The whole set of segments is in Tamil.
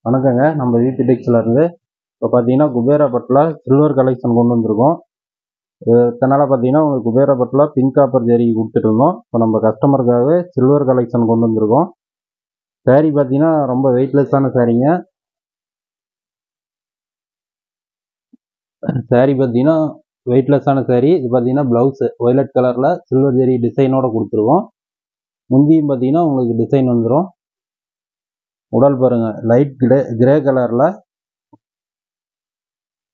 வணக்கங்க. நம்ம வீட்டு டெக்ஸ்ல இருந்து இப்போ பார்த்தீங்கன்னா குபேரா பட்டில் சில்வர் கலெக்ஷன் கொண்டு வந்திருக்கோம். இத்தனை நாளாக பார்த்தீங்கன்னா உங்களுக்கு குபேரா பட்டில் பிங்க் காப்பர் ஜெரி கொடுத்துட்டு இருந்தோம். இப்போ நம்ம கஸ்டமருக்காகவே சில்வர் கலெக்ஷன் கொண்டு வந்திருக்கோம். சாரீ பார்த்தீங்கன்னா ரொம்ப வெயிட்லெஸ்ஸான சாரீங்க. சாரீ பார்த்தீங்கன்னா வெயிட்லெஸ்ஸான சாரீ. இது பார்த்தீங்கன்னா ப்ளவுஸு ஒய்லட் கலரில் சில்வர் ஜெரி டிசைனோட கொடுத்துருவோம். முந்தியும் பார்த்தீங்கன்னா உங்களுக்கு டிசைன் வந்துடும். உடல் பாருங்கள், லைட் கிரே கலரில்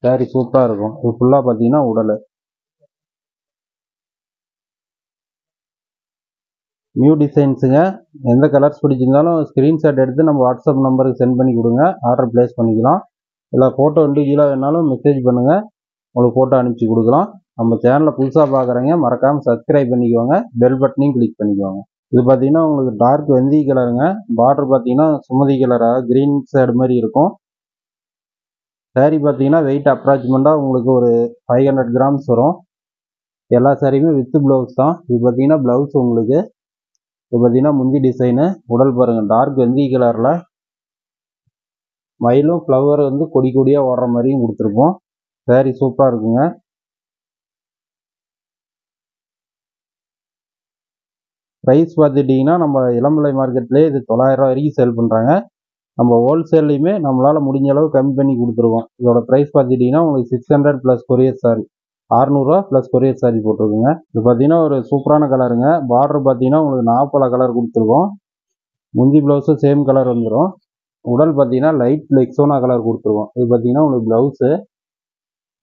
சாரீ சூப்பராக இருக்கும். இது ஃபுல்லாக பார்த்தீங்கன்னா உடல் நியூ டிசைன்ஸுங்க. எந்த கலர்ஸ் பிடிச்சிருந்தாலும் ஸ்க்ரீன்ஷாட் எடுத்து நம்ம வாட்ஸ்அப் நம்பருக்கு சென்ட் பண்ணி கொடுங்க. ஆர்டர் ப்ளேஸ் பண்ணிக்கலாம். இல்லை ஃபோட்டோ இண்டிவிஜுவலாக வேணாலும் மெசேஜ் பண்ணுங்கள், உங்களுக்கு ஃபோட்டோ அனுப்பிச்சி கொடுக்கலாம். நம்ம சேனலில் புதுசாக பார்க்குறீங்க, மறக்காமல் சப்ஸ்கிரைப் பண்ணிக்கோங்க, பெல் பட்டனையும் கிளிக் பண்ணிக்கோங்க. இது பார்த்தீங்கன்னா உங்களுக்கு டார்க் வெந்தய கலருங்க. பார்டர் பார்த்தீங்கன்னா சுமதி கலராக க்ரீன் ஷேடு மாதிரி இருக்கும். சாரீ பார்த்தீங்கன்னா வெயிட் அப்ராக்சிமெண்ட்டாக உங்களுக்கு ஒரு 500 கிராம்ஸ் வரும். எல்லா சாரியுமே வித் ப்ளவுஸ் தான். இது பார்த்தீங்கன்னா ப்ளவுஸ் உங்களுக்கு. இது பார்த்தீங்கன்னா முந்தி டிசைனு. உடல் பாருங்கள், டார்க் வெந்தய கலரில் மயிலும் ஃப்ளவர் வந்து கொடி கொடியாக ஓடுற மாதிரியும் கொடுத்துருப்போம். சாரீ சூப்பராக இருக்குங்க. ப்ரைஸ் பார்த்துட்டிங்கன்னா நம்ம இளம்பிள்ளை மார்க்கெட்லேயே இது 900 ரூபா வரைக்கும் சேல் பண்ணுறாங்க. நம்ம ஹோல்சேல்லையுமே நம்மளால் முடிஞ்ச அளவு கம்மி பண்ணி கொடுத்துருவோம். இதோட ப்ரைஸ் பார்த்துட்டிங்கன்னா உங்களுக்கு 600 plus courier charge, 600 plus courier charge போட்டிருக்குங்க. இது பார்த்தீங்கன்னா ஒரு சூப்பரான கலருங்க. பார்டர் பார்த்தீங்கன்னா உங்களுக்கு நாப்பல கலர் கொடுத்துருக்கோம். முந்தி ப்ளவுஸும் சேம் கலர் வந்துடும். உடல் பார்த்தீங்கன்னா லைட் லெக்ஸோனா கலர் கொடுத்துருவோம். இது பார்த்தீங்கன்னா உங்களுக்கு ப்ளவுஸு.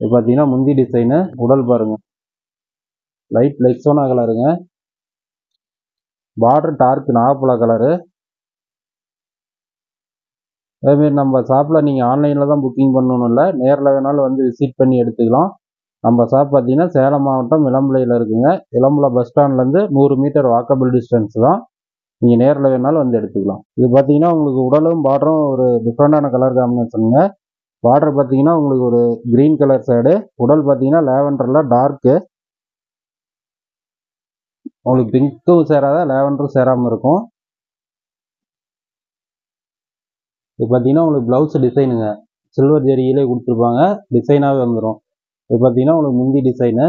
இது பார்த்தீங்கன்னா முந்தி டிசைனு. உடல் பாருங்கள், லைட் லெக்ஸோனா கலருங்க. பார்டர் டார்க் நாப்பல கலரு. அதேமாரி நம்ம ஷாப்பில் நீங்கள் ஆன்லைனில் தான் புக்கிங் பண்ணணும் இல்லை, நேரில் வேணாலும் வந்து விசிட் பண்ணி எடுத்துக்கலாம். நம்ம ஷாப் பார்த்தீங்கன்னா சேலம் மாவட்டம் இளம்பிள்ளையில் இருக்குங்க. இளம்பிள்ளை பஸ் ஸ்டாண்ட்லேருந்து 100 மீட்டர் வாக்கபிள் டிஸ்டன்ஸ் தான். நீங்கள் நேரில் வேணாலும் வந்து எடுத்துக்கலாம். இது பார்த்தீங்கன்னா உங்களுக்கு உடலும் பார்டரும் ஒரு டிஃப்ரெண்டான கலர் காம்பினேஷனுங்க. பார்டர் பார்த்தீங்கன்னா உங்களுக்கு ஒரு க்ரீன் கலர் சைடு. உடல் பார்த்தீங்கன்னா லேவண்டரில் டார்க்கு. உங்களுக்கு பிங்க்கும் சேராத, லேவண்டரும் சேராமல் இருக்கும். இது பார்த்தீங்கன்னா உங்களுக்கு ப்ளவுஸ் டிசைனுங்க. சில்வர் ஜெரியிலே கொடுத்துருப்பாங்க, டிசைனாகவே வந்துடும். இது பார்த்தீங்கன்னா உங்களுக்கு முந்தி டிசைனு.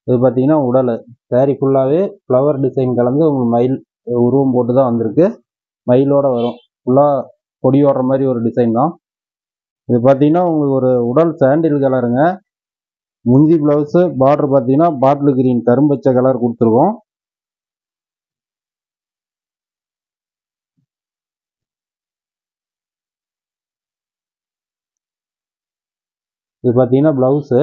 இது பார்த்தீங்கன்னா உடல். சாரீ ஃபுல்லாகவே ஃப்ளவர் டிசைன் கலந்து உங்களுக்கு மயில் உருவம் போட்டு தான் வந்திருக்கு. மயிலோடு வரும். ஃபுல்லாக கொடி ஓடுற மாதிரி ஒரு டிசைன் தான். இது பார்த்தீங்கன்னா உங்களுக்கு ஒரு உடல் சாண்டில் கலருங்க. முந்தி ப்ளவுஸு பார்டர் பார்த்தீங்கன்னா பாட்டில் கிரீன் கரும்பச்சை கலர் கொடுத்துருக்கோம். இது பார்த்தீங்கன்னா ப்ளவுஸு.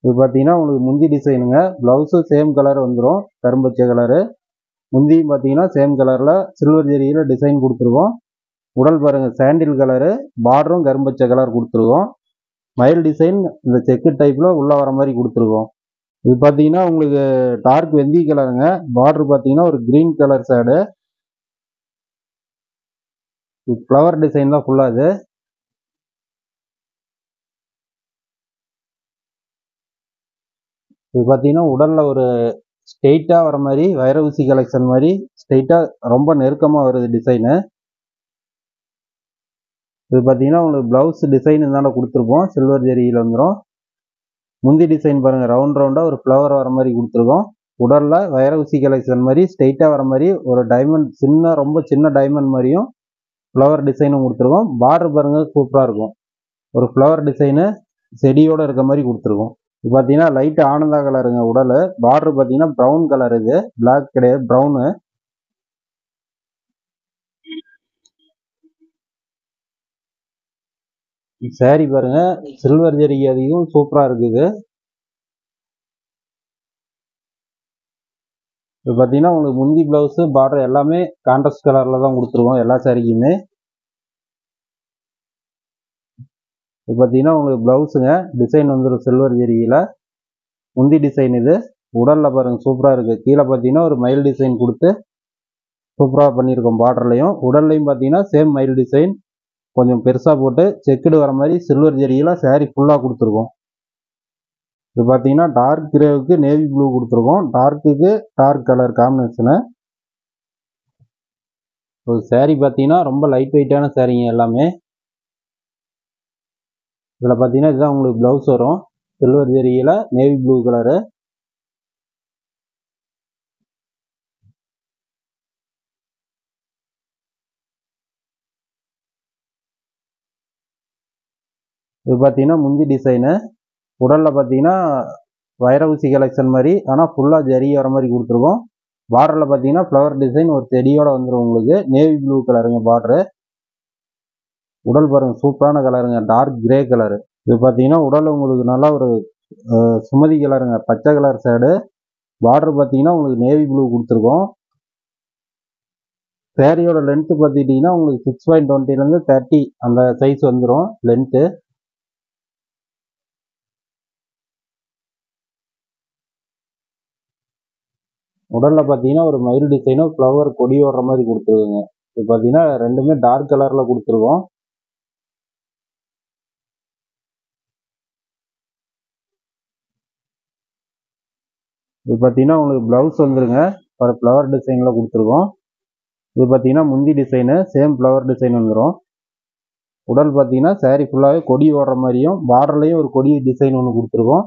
இது பார்த்தீங்கன்னா உங்களுக்கு முந்தி டிசைனுங்க. ப்ளவுஸும் சேம் கலர் வந்துடும், கரும்பச்சை கலரு. முந்தியும் பார்த்தீங்கன்னா சேம் கலரில் சில்வர் ஜெரியில் டிசைன் கொடுத்துருக்கோம். உடல் பாருங்கள், சாண்டில் கலரு. பார்டரும் கரும்பச்சை கலர் கொடுத்துருக்கோம். மயில் டிசைன் இந்த செக்கு டைப்பில் உள்ளே வர மாதிரி கொடுத்துருக்கோம். இது பார்த்தீங்கன்னா உங்களுக்கு டார்க் வெந்தய கலருங்க. பார்டர் பார்த்தீங்கன்னா ஒரு green colour shade. Flower design தான் ஃபுல்லாக. இது பார்த்தீங்கன்னா உடலில் ஒரு ஸ்ட்ரெயிட்டாக வர மாதிரி வைர ஊசி கலெக்ஷன் மாதிரி ஸ்ட்ரெயிட்டாக ரொம்ப நெருக்கமாக வருது டிசைனு. இது பார்த்தீங்கன்னா உங்களுக்கு ப்ளவுஸ் டிசைன் இருந்தாலும் கொடுத்துருப்போம், சில்வர் ஜெரியில் வந்துடும். முந்தி டிசைன் பாருங்கள், ரவுண்டாக ஒரு ஃப்ளவர் வர மாதிரி கொடுத்துருக்கோம். உடலில் வைர ஊசி கலெக்ஷன் மாதிரி ஸ்ட்ரெயிட்டாக வர மாதிரி ஒரு டைமண்ட், ரொம்ப சின்ன டைமண்ட் மாதிரியும் ஃப்ளவர் டிசைனும் கொடுத்துருக்கோம். பார்டர் பாருங்கள் சூப்பராக இருக்கும். ஒரு ஃப்ளவர் டிசைனு செடியோடு இருக்க மாதிரி கொடுத்துருக்கோம். இது பார்த்தீங்கன்னா லைட் ஆனந்தா கலருங்க உடல். பார்டர் பார்த்தீங்கன்னா ப்ரௌன் கலர். இது பிளாக் கிடையாது, ப்ரௌனு. சாரி பாருங்க, சில்வர் ஜெரி அதிகம் சூப்பராக இருக்குது. இப்போ பார்த்தீங்கன்னா உங்களுக்கு முந்தி ப்ளவுஸு பார்டர் எல்லாமே கான்ட்ராஸ்ட் கலரில் தான் கொடுத்துருக்கோம் எல்லா சாரிக்குமே. இப்போ பார்த்தீங்கன்னா உங்களுக்கு ப்ளவுஸுங்க டிசைன் வந்துடும் சில்வர் ஜெரியில். முந்தி டிசைன் இது. உடலில் பாருங்கள் சூப்பராக இருக்குது. கீழே பார்த்தீங்கன்னா ஒரு மயில் டிசைன் கொடுத்து சூப்பராக பண்ணியிருக்கோம். பார்டர்லையும் உடல்லையும் பார்த்தீங்கன்னா சேம் மயில் டிசைன் கொஞ்சம் பெருசாக போட்டு செக்குடு வர மாதிரி சில்வர் ஜெரியில் சாரீ ஃபுல்லாக கொடுத்துருக்கோம். இது பார்த்தீங்கன்னா டார்க் கிரேவுக்கு நேவி ப்ளூ கொடுத்துருக்கோம். டார்க்குக்கு டார்க் கலர் காம்பினேஷனு. ஒரு saree பார்த்தீங்கன்னா ரொம்ப லைட் வெயிட்டான சாரீங்க எல்லாமே. இதில் பார்த்தீங்கன்னா இதுதான் உங்களுக்கு ப்ளவுஸ் வரும். சில்வர் ஜெரியில் நேவி ப்ளூ கலரு. இது பார்த்தீங்கன்னா முந்தி டிசைனு. உடலில் பார்த்தீங்கன்னா வைரவுசி கலெக்ஷன் மாதிரி, ஆனால் ஃபுல்லாக ஜரி வர மாதிரி கொடுத்துருக்கோம். பார்டரில் பார்த்தீங்கன்னா ஃப்ளவர் டிசைன் ஒரு செடியோட வந்துடும் உங்களுக்கு. நேவி ப்ளூ கலருங்க பார்டரு. உடல் பாருங்க சூப்பரான கலருங்க, டார்க் கிரே கலரு. இது பார்த்தீங்கன்னா உடல் உங்களுக்கு நல்லா ஒரு சுமதி கலருங்க, பச்சை கலர் ஷேடு. பார்டர் பார்த்தீங்கன்னா உங்களுக்கு நேவி ப்ளூ கொடுத்துருக்கோம். சேரீயோட லென்த்து பார்த்துக்கிட்டிங்கன்னா உங்களுக்கு 6.20 30 அந்த சைஸ் வந்துடும் லென்த்து. உடலில் பார்த்தீங்கன்னா ஒரு மயில் டிசைனும் ஃப்ளவர் கொடி ஓடுற மாதிரி கொடுத்துருக்குங்க. இது பார்த்தீங்கன்னா ரெண்டுமே டார்க் கலரில் கொடுத்துருக்கோம். இது பார்த்தீங்கன்னா உங்களுக்கு ப்ளவுஸ் வந்துருங்க, ஒரு ஃப்ளவர் டிசைனில் கொடுத்துருக்கோம். இது பார்த்தீங்கன்னா முந்தி டிசைனு, சேம் ஃப்ளவர் டிசைன் வந்துடும். உடல் பார்த்தீங்கன்னா saree ஃபுல்லாகவே கொடி ஓடுற மாதிரியும், பார்டர்லேயும் ஒரு கொடி டிசைன் ஒன்று கொடுத்துருக்கோம்.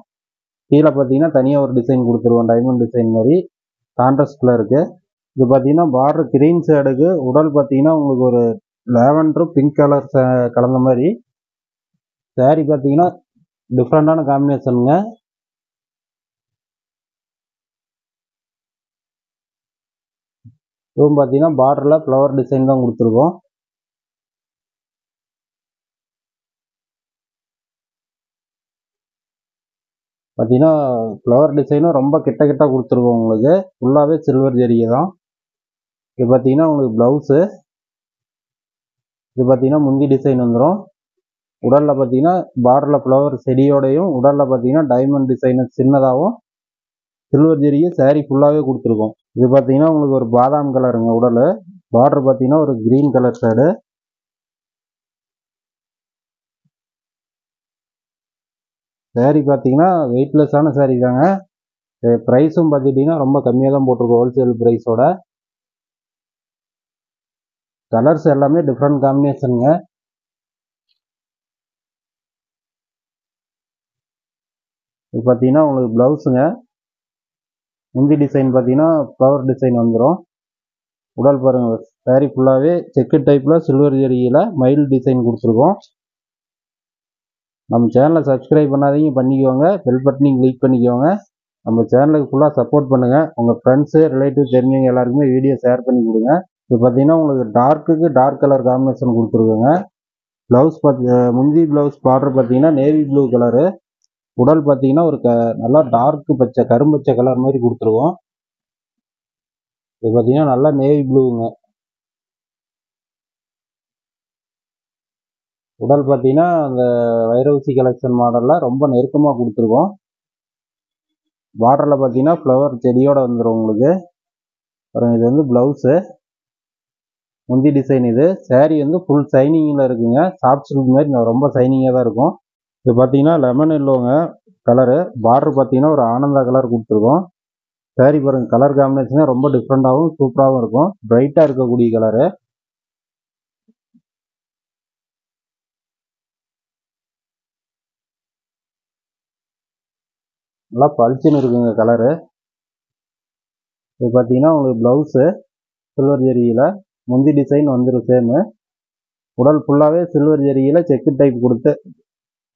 கீழே பார்த்தீங்கன்னா தனியாக ஒரு டிசைன் கொடுத்துருவோம், டைமண்ட் டிசைன் மாதிரி கான்ட்ராஸ்டில் இருக்குது. இது பார்த்தீங்கன்னா பார்டர் கிரீன் ஷேடுக்கு, உடல் பார்த்தீங்கன்னா உங்களுக்கு ஒரு லேவண்டரும் பிங்க் கலர் கலந்த மாதிரி. saree பார்த்தீங்கன்னா டிஃப்ரெண்டான காம்பினேஷனுங்க. இதுவும் பார்த்தீங்கன்னா பார்டரில் ஃப்ளவர் டிசைன் தான் கொடுத்துருக்கோம். பார்த்தீங்கன்னா ஃப்ளவர் டிசைனும் ரொம்ப கிட்ட கிட்ட கொடுத்துருக்கோம் உங்களுக்கு. ஃபுல்லாகவே சில்வர் ஜெரிகை தான். இது பார்த்தீங்கன்னா உங்களுக்கு ப்ளவுஸு. இது பார்த்தீங்கன்னா முந்தி டிசைன் வந்துடும். உடலில் பார்த்தீங்கன்னா பார்டரில் ஃப்ளவர் செடியோடையும், உடலில் பார்த்தீங்கன்னா டைமண்ட் டிசைனு சின்னதாகவும் சில்வர் ஜெரிகை saree ஃபுல்லாகவே கொடுத்துருக்கோம். இது பார்த்தீங்கன்னா உங்களுக்கு ஒரு பாதாம் கலருங்க உடல். பார்டர் பார்த்தீங்கன்னா ஒரு க்ரீன் கலர் ஷேடு. saree பார்த்தீங்கன்னா வெயிட்லெஸ்ஸான saree தாங்க. ப்ரைஸும் பார்த்துக்கிட்டிங்கன்னா ரொம்ப கம்மியாக தான் போட்டிருக்கோம், ஹோல்சேல் ப்ரைஸோட. கலர்ஸ் எல்லாமே டிஃப்ரெண்ட் காம்பினேஷனுங்க. இது பார்த்தீங்கன்னா உங்களுக்கு ப்ளவுஸுங்க. முந்தி டிசைன் பார்த்தீங்கன்னா ஃப்ளவர் டிசைன் வந்துடும். உடல் பாருங்கள் saree ஃபுல்லாகவே செக்கு டைப்பில் சில்வர் ஜெரிகையில் மயில் டிசைன் கொடுத்துருக்கோம். நம்ம சேனலை சப்ஸ்கிரைப் பண்ணாதீங்க, பண்ணிக்கோங்க. பெல் பட்டனையும் கிளிக் பண்ணிக்கோங்க. நம்ம சேனலுக்கு ஃபுல்லாக சப்போர்ட் பண்ணுங்கள். உங்கள் ஃப்ரெண்ட்ஸு ரிலேட்டிவ் தெரிஞ்சவங்க எல்லாருக்குமே வீடியோ ஷேர் பண்ணி கொடுங்க. இது பார்த்தீங்கன்னா உங்களுக்கு டார்க்குக்கு டார்க் கலர் காம்பினேஷன் கொடுத்துருக்குங்க. ப்ளவுஸ் முந்தி ப்ளவுஸ் பார்டர் பார்த்தீங்கன்னா நேவி ப்ளூ கலரு. உடல் பார்த்தீங்கன்னா ஒரு நல்லா டார்க் பச்சை கரும்பச்சை கலர் மாதிரி கொடுத்துருவோம். இது பார்த்தீங்கன்னா நல்லா நேவி ப்ளூங்க. உடல் பார்த்தீங்கன்னா அந்த வைரவுசி கலெக்ஷன் மாடலில் ரொம்ப நெருக்கமாக கொடுத்துருக்கோம். பார்டரில் பார்த்தீங்கன்னா ஃப்ளவர் செடியோட வந்துடும் உங்களுக்கு. அப்புறம் இது வந்து ப்ளவுஸு. முந்தி டிசைன் இது. saree வந்து ஃபுல் ஷைனிங்கில் இருக்குங்க, சாஃப்ட் சில்க் மாதிரி ரொம்ப ஷைனிங்காக தான் இருக்கும். இது பார்த்தீங்கன்னா லெமன் எல்லோங்க கலரு. பார்டர் பார்த்தீங்கன்னா ஒரு ஆனந்தா கலர் கொடுத்துருக்கோம். saree பாருங்க கலர் காம்பினேஷனே ரொம்ப டிஃப்ரெண்ட்டாகவும் சூப்பராகவும் இருக்கும், பிரைட்டாக இருக்கக்கூடிய கலரு. நல்லா பளிச்சுன்னு இருக்குங்க கலரு. இது பார்த்தீங்கன்னா உங்களுக்கு ப்ளவுஸு சில்வர் ஜெரிகையில் முந்தி டிசைன் வந்துடும் சேமு. உடல் ஃபுல்லாகவே சில்வர் ஜெரிகையில் செக்கு டைப் கொடுத்து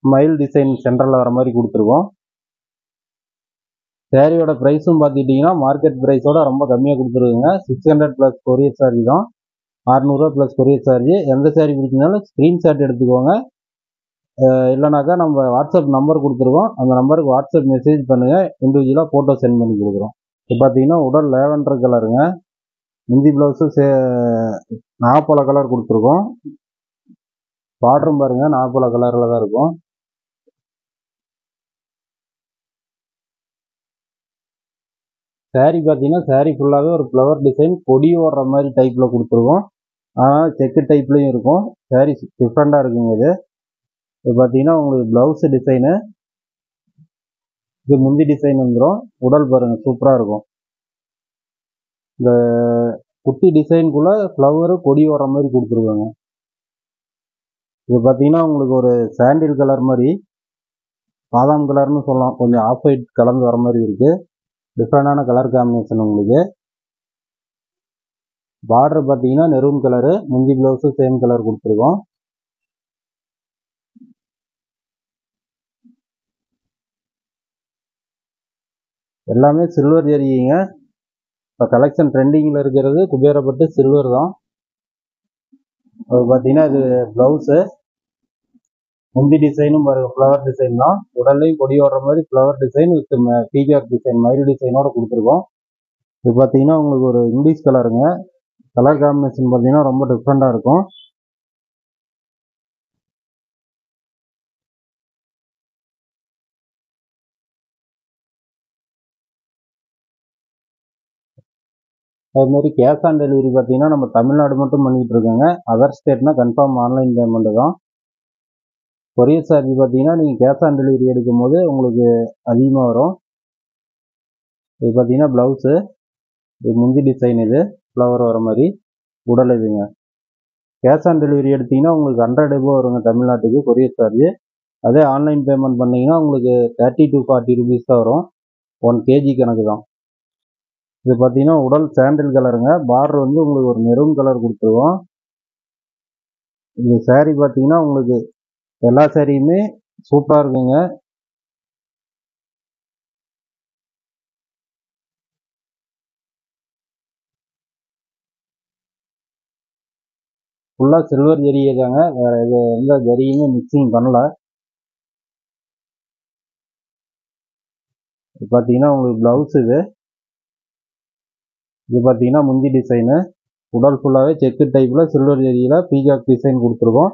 மயில் டிசைன் சென்டரில் வர மாதிரி கொடுத்துருக்கோம். சேரீயோட ப்ரைஸும் பார்த்துக்கிட்டிங்கன்னா மார்க்கெட் ப்ரைஸோட ரொம்ப கம்மியாக கொடுத்துருக்குங்க. 600 ப்ளஸ் கொரியர் சார்ஜ் தான். 600 ப்ளஸ் கொரியர் சார்ஜ். எந்த saree பிடிச்சிருந்தாலும் ஸ்க்ரீன்ஷாட் எடுத்துக்கோங்க. இல்லைனாக்கா நம்ம வாட்ஸ்அப் நம்பர் கொடுத்துருக்கோம், அந்த நம்பருக்கு வாட்ஸ்அப் மெசேஜ் பண்ணுங்கள், இண்டிவிஜுவலாக ஃபோட்டோ சென்ட் பண்ணி கொடுக்குறோம். இப்போ பார்த்தீங்கன்னா உடல் லேவண்டர் கலருங்க. முந்தி ப்ளவுஸு நாகப்பழ கலர் கொடுத்துருக்கோம். பார்டரும் பாருங்கள் நாகப்பழ கலரில் தான் இருக்கும். saree பார்த்தீங்கன்னா saree ஃபுல்லாகவே ஒரு ஃப்ளவர் டிசைன் கொடி ஓடுற மாதிரி டைப்பில் கொடுத்துருக்கோம். ஆனால் செக்கு டைப்லேயும் இருக்கும். saree டிஃப்ரெண்ட்டாக இருக்குங்க இது. இது பார்த்தீங்கன்னா உங்களுக்கு ப்ளவுஸு டிசைனு. இது முந்தி டிசைன் வந்துடும். உடல் பாருங்கள் சூப்பராக இருக்கும். இந்த குட்டி டிசைனுக்குள்ளே ஃப்ளவரு கொடி வர மாதிரி கொடுத்துருக்காங்க. இது பார்த்தீங்கன்னா உங்களுக்கு ஒரு சாண்டில் கலர் மாதிரி, பாதாம் கலர்னு சொல்லலாம், கொஞ்சம் ஆஃப் ஒயிட் கலந்து வர மாதிரி இருக்குது. டிஃப்ரெண்டான கலர் காம்பினேஷன் உங்களுக்கு. பார்டர் பார்த்தீங்கன்னா மெரூன் கலரு, முந்தி ப்ளவுஸும் சேம் கலர் கொடுத்துருக்கோம். எல்லாமே சில்வர் ஜரிகைங்க. இப்போ கலெக்ஷன் ட்ரெண்டிங்கில் இருக்கிறது குபேரப்பட்டு சில்வர் தான். அது பார்த்தீங்கன்னா இது ப்ளவுஸு. முந்தி டிசைனும் பாருங்கள் ஃப்ளவர் டிசைன் தான். உடல்லையும் கொடி வர்ற மாதிரி flower design with peacock design, மயில் டிசைனோட கொடுத்துருக்கோம். இது பார்த்தீங்கன்னா உங்களுக்கு ஒரு இங்கிலீஷ் கலருங்க. கலர் காம்பினேஷன் பார்த்தீங்கன்னா ரொம்ப டிஃப்ரெண்ட்டாக இருக்கும். அதுமாதிரி கேஷ் ஆன் டெலிவரி பார்த்தீங்கன்னா நம்ம தமிழ்நாடு மட்டும் பண்ணிகிட்டு இருக்கோங்க. அதர் ஸ்டேட்னா கன்ஃபார்ம் ஆன்லைன் பேமெண்ட்டு தான். கொரியர் சார்ஜ் பார்த்தீங்கன்னா நீங்கள் கேஷ் ஆன் டெலிவரி எடுக்கும் போது உங்களுக்கு அதிகமாக வரும். இது பார்த்தீங்கன்னா ப்ளவுஸு. இது முந்தி டிசைன், இது ஃப்ளவர் வர மாதிரி உடல் இதுங்க. கேஷ் ஆன் டெலிவரி எடுத்திங்கன்னா உங்களுக்கு 100 எபோ வருங்க தமிழ்நாட்டுக்கு கொரியர் சார்ஜ். அதே ஆன்லைன் பேமெண்ட் பண்ணிங்கன்னா உங்களுக்கு 30 to 40 ருபீஸ் தான் வரும். 1 kg கணக்கு தான். இது பார்த்தீங்கன்னா உடல் சாண்டில் கலருங்க. பார்டர் வந்து உங்களுக்கு ஒரு மெரூன் கலர் கொடுத்துருவோம். இந்த சாரீ பார்த்தீங்கன்னா உங்களுக்கு எல்லா சாரியுமே சூப்பராக இருக்குங்க. ஃபுல்லாக சில்வர் ஜரிகை தாங்க, வேறு எந்த ஜரியுமே மிக்சிங் பண்ணல. இது பார்த்தீங்கன்னா உங்களுக்கு ப்ளவுஸ். இது பார்த்தீங்கன்னா முந்தி டிசைனு. உடல் ஃபுல்லாகவே செக்கு டைப்பில் சில்வர் ஜரியில் பீகாக் டிசைன் கொடுத்துருக்கோம்.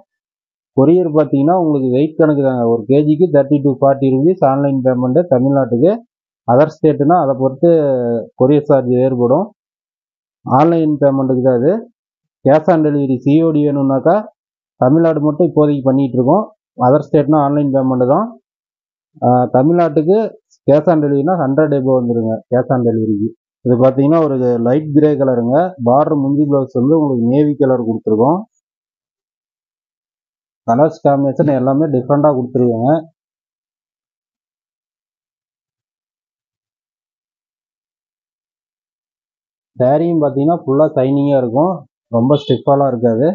கொரியர் பார்த்தீங்கன்னா உங்களுக்கு வெயிட் கணக்கு தாங்க. 1 kgக்கு 30 to 40 ருபீஸ் ஆன்லைன் பேமெண்ட்டு தமிழ்நாட்டுக்கு. அதர் ஸ்டேட்டுனா அதை பொறுத்து கொரியர் சார்ஜ் வேறுபடும். ஆன்லைன் பேமெண்ட்டுக்கு தான் இது. கேஷ் ஆன் டெலிவரி சிஓடி வேணும்னாக்கா தமிழ்நாடு மட்டும் இப்போதைக்கு பண்ணிகிட்ருக்கோம். அதர் ஸ்டேட்னா ஆன்லைன் பேமெண்ட்டு தான். தமிழ்நாட்டுக்கு கேஷ் ஆன் டெலிவரினா 100 எபோ வந்துடுங்க கேஷ் ஆன் டெலிவரிக்கு. இது பார்த்தீங்கன்னா ஒரு லைட் கிரே கலருங்க. பார்டர் முந்தி ப்ளவுஸ் வந்து உங்களுக்கு நேவி கலர் கொடுத்துருக்கோம். கலர்ஸ் காம்பினேஷன் எல்லாமே டிஃப்ரெண்ட்டாக கொடுத்துருக்கோங்க. சாரியும் பார்த்தீங்கன்னா ஃபுல்லாக ஷைனிங்காக இருக்கும், ரொம்ப ஸ்டிஃபாலாம் இருக்காது.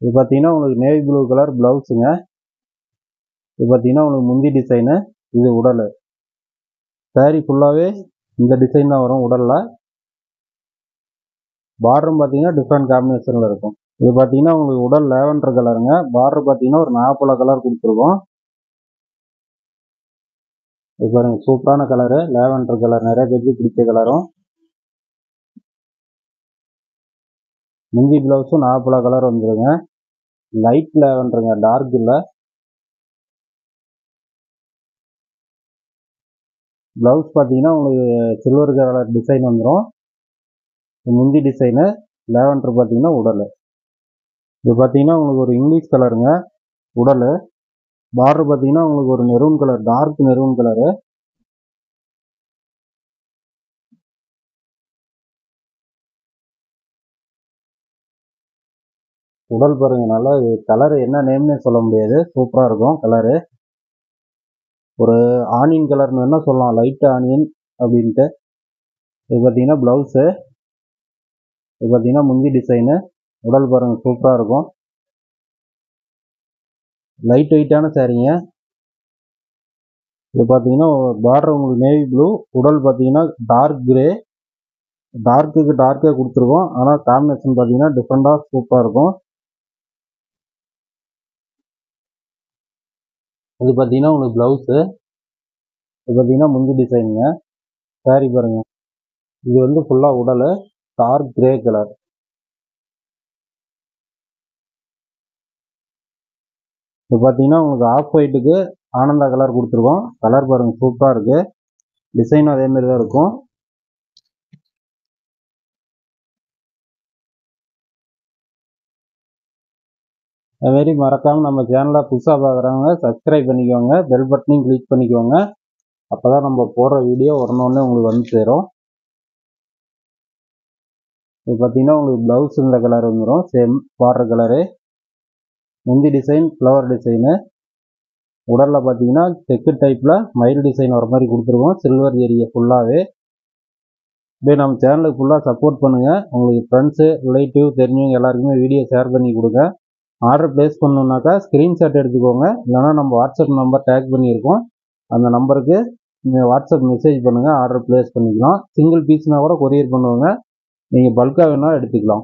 இது பார்த்தீங்கன்னா உங்களுக்கு நேவி ப்ளூ கலர் ப்ளவுஸுங்க. இது பார்த்தீங்கன்னா உங்களுக்கு முந்தி டிசைனு, இது உடல். சாரி ஃபுல்லாகவே இந்த டிசைன் தான் வரும் உடலில். பார்டரும் பார்த்தீங்கன்னா டிஃப்ரெண்ட் காம்பினேஷனில் இருக்கும். இது பார்த்தீங்கன்னா உங்களுக்கு உடல் லேவண்டர் கலருங்க. பார்டர் பார்த்தீங்கன்னா ஒரு நாப்பல கலர் கொடுத்துருக்கோம். இது பாருங்கள் சூப்பரான கலரு, லேவண்டர் கலர், நிறைய பேருக்கு பிடிச்ச கலரும். முந்தி ப்ளவுஸும் நாப்பல கலர் வந்துடுங்க. லைட் லேவண்டருங்க, டார்க் இல்லை. ப்ளவுஸ் பார்த்தீங்கன்னா உங்களுக்கு சில்வர் கலர் டிசைன் வந்துடும். முந்தி டிசைனு, லேவண்டர் பார்த்தீங்கன்னா உடல். இது பார்த்தீங்கன்னா உங்களுக்கு ஒரு இங்கிலீஷ் கலருங்க உடல். பார்டர் பார்த்தீங்கன்னா உங்களுக்கு ஒரு maroon colour, dark maroon colour. உடல் பாருங்க, நல்லா கலரு என்ன நேம்னே சொல்ல முடியாது, சூப்பராக இருக்கும் கலரு. ஒரு ஆனியன் கலர்னு வேணால் சொல்லலாம், லைட் ஆனியன் அப்படின்ட்டு. இது பார்த்தீங்கன்னா ப்ளவுஸு. இது பார்த்தீங்கன்னா முந்தி டிசைனு. உடல் பாருங்கள் சூப்பராக இருக்கும். லைட் வெயிட்டான சாரீங்க. இது பார்த்தீங்கன்னா பார்டர் உங்களுக்கு நேவி ப்ளூ, உடல் பார்த்தீங்கன்னா டார்க் கிரே. டார்க்குக்கு டார்க்கே கொடுத்துருக்கோம், ஆனால் காம்பினேஷன் பார்த்தீங்கன்னா டிஃப்ரெண்ட்டாக சூப்பராக இருக்கும். இது பார்த்தீங்கன்னா உங்களுக்கு ப்ளவுஸு. இது பார்த்தீங்கன்னா முந்தி டிசைனுங்க. சாரி பாருங்கள், இது வந்து ஃபுல்லாக உடல் டார்க் கிரே கலர். இது பார்த்தீங்கன்னா உங்களுக்கு ஆஃப் ஒயிட்டுக்கு ஆனந்தா கலர் கொடுத்துருக்கோம். கலர் பாருங்கள் சூப்பராக இருக்குது. டிசைனும் அதேமாரி தான் இருக்கும். அதுமாரி மறக்காமல் நம்ம சேனலை புதுசாக பார்க்குறவங்க சப்ஸ்கிரைப் பண்ணிக்கோங்க, பெல் பட்டனையும் கிளிக் பண்ணிக்கோங்க. அப்போ தான் நம்ம போடுற வீடியோ உடனே உங்களுக்கு வந்து சேரும். இது பார்த்தீங்கன்னா உங்களுக்கு ப்ளவுஸ் இந்த கலர் வந்துடும், சேம் பார்டர் கலரு. முந்தி டிசைன் ஃப்ளவர் டிசைனு. உடலில் பார்த்தீங்கன்னா செக்கு டைப்பில் மயில் டிசைன் வர மாதிரி கொடுத்துருக்கோம், சில்வர் ஏரியா ஃபுல்லாகவே. இப்படியே நம்ம சேனலுக்கு ஃபுல்லாக சப்போர்ட் பண்ணுங்கள். உங்களுக்கு ஃப்ரெண்ட்ஸு, ரிலேட்டிவ், தெரிஞ்சவங்க எல்லாருக்குமே வீடியோ ஷேர் பண்ணி கொடுங்க. ஆர்டர் ப்ளேஸ் பண்ணணுன்னாக்கா ஸ்க்ரீன்ஷாட் எடுத்துக்கோங்க, இல்லைனா நம்ம வாட்ஸ்அப் நம்பர் டேக் பண்ணியிருக்கோம், அந்த நம்பருக்கு நீங்கள் வாட்ஸ்அப் மெசேஜ் பண்ணுங்கள், ஆர்டர் ப்ளேஸ் பண்ணிக்கலாம். சிங்கிள் பீஸ்னால் கூட கொரியர் பண்ணுவாங்க, நீங்கள் பல்காக வேணால் எடுத்துக்கலாம்.